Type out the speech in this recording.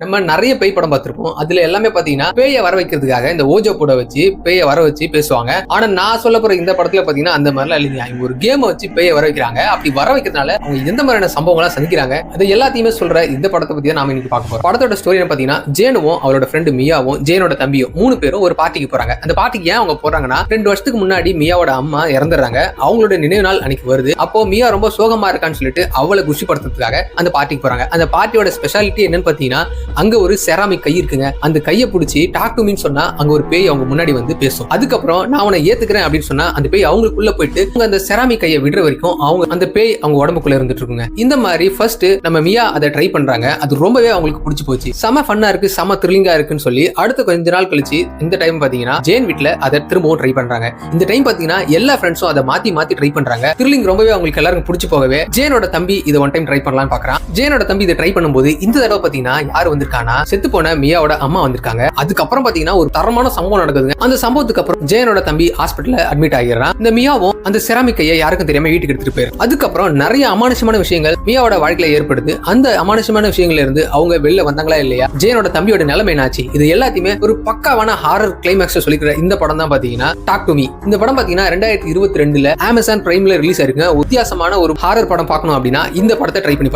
நம்ம நிறைய பேய் படம் பார்த்திருப்போம். அதுல எல்லாமே பாத்தீங்கன்னா பேய வர வைக்கிறதுக்காக இந்த ஓஜோ போட வச்சு பேய வர வச்சு பேசுவாங்க. ஆனா நான் சொல்ல போற இந்த படத்துல பாத்தீங்கன்னா அந்த மாதிரிலாம் இல்லைங்க. இவங்க ஒரு கேம் வச்சு பேய வர வைக்கிறாங்க. அப்படி வர வைக்கிறதுனால அவங்க எந்த மாதிரியான சம்பவங்கள்லாம் சந்திக்கிறாங்க அது எல்லாத்தையுமே சொல்ற இந்த படத்தை பத்தி தான் நாம இன்னைக்கு பார்க்க போறோம். படத்தோட ஸ்டோரி பாத்தீங்கன்னா ஜேனுவும் அவளோட ஃப்ரெண்டு மியாவும் ஜேனோட தம்பியும் 3 பேரும் ஒரு பார்ட்டிக்கு போறாங்க. அந்த பார்ட்டிக்கு ஏன் அவங்க போறாங்கன்னா 2 வருஷத்துக்கு முன்னாடி மியாவோட அம்மா இறந்துடுறாங்க. அவங்களோட நினைவு நாள் அன்னைக்கு வருது. அப்போ மியா ரொம்ப சோகமா இருக்கான்னு சொல்லிட்டு அவளை குஷிப்படுத்துறதுக்காக அந்த பார்ட்டிக்கு போறாங்க. அந்த பார்ட்டியோட ஸ்பெஷாலிட்டி என்னன்னு பாத்தீங்கன்னா அங்க ஒரு செராமிக் கை இருக்குங்க. அந்த கையை பிடிச்சி டாக் டு மீன்னு சொன்னா அங்க ஒரு பேய் அவங்க முன்னாடி வந்து பேசும். அதுக்கப்புறம் நான் உன்னை ஏத்துக்கிறேன் அப்படின்னு சொன்னா அந்த பேய் அவங்களுக்குள்ள போயிட்டு அந்த செராமிக் கையை விடுற வரைக்கும் அவங்க அந்த பேய் அவங்க உடம்புக்குள்ள இருந்துட்டு இருக்குங்க. இந்த மாதிரி ஃபர்ஸ்ட் நம்ம மியா அதை ட்ரை பண்றாங்க. அது ரொம்பவே அவங்களுக்கு பிடிச்சு போச்சு. செம ஃபன்னா இருக்கு, செம த்ரில்லிங்கா இருக்குன்னு சொல்லி அடுத்த கொஞ்ச நாள் கழிச்சு இந்த டைம் பாத்தீங்கன்னா ஜேன் வீட்ல அதை திரும்பவும் ட்ரை பண்றாங்க. இந்த டைம் பாத்தீங்கன்னா எல்லா ஃப்ரெண்ட்ஸும் அதை மாத்தி மாத்தி ட்ரை பண்றாங்க. த்ரில்லிங் ரொம்பவே அவங்களுக்கு எல்லாருக்கும் பிடிச்சு போகவே ஜேனோட தம்பி இதை ஒன் டைம் ட்ரை பண்ணலாம்னு பாக்குறான். ஜேனோட தம்பி இதை ட்ரை பண்ணும்போது இந்த தடவை பாத்தீங்கன்னா யார் வந்திருக்கானா செத்து போன மியாவோட அம்மா வந்திருக்காங்க. அதுக்கப்புறம் பாத்தீங்கன்னா ஒரு தரமான சம்பவம் நடக்குதுங்க. அந்த சம்பவத்துக்கு அப்புறம் ஜேனோட தம்பி ஹாஸ்பிட்டல்ல அட்மிட் ஆகிறான். இந்த மியாவும் அந்த செராமிக் கையை யாருக்கும் தெரியாம வீட்டுக்கு எடுத்துட்டு போயிரு. அதுக்கப்புறம் நிறைய அமானுஷமான விஷயங்கள் மியாவோட வாழ்க்கையில ஏற்படுது. அந்த அமானுஷமான விஷயங்கள்ல இருந்து அவங்க வெளில வந்தாங்களா இல்லையா, ஜேனோட தம்பியோட நிலைமை என்னாச்சு, இது எல்லாத்தையுமே ஒரு பக்காவான ஹாரர் கிளைமேக்ஸ் சொல்லிக்கிற இந்த படம் தான் பாத்தீங்கன்னா டாக் டு மீ. இந்த படம் பாத்தீங்கன்னா 2022ல அமேசான் பிரைம்ல ரிலீஸ் ஆயிருக்குங்க. வித்தியாசமான ஒரு ஹாரர் படம் பார்க்கணும் அப்படின்னா இந்த படத்தை ட்ரை பண்ணி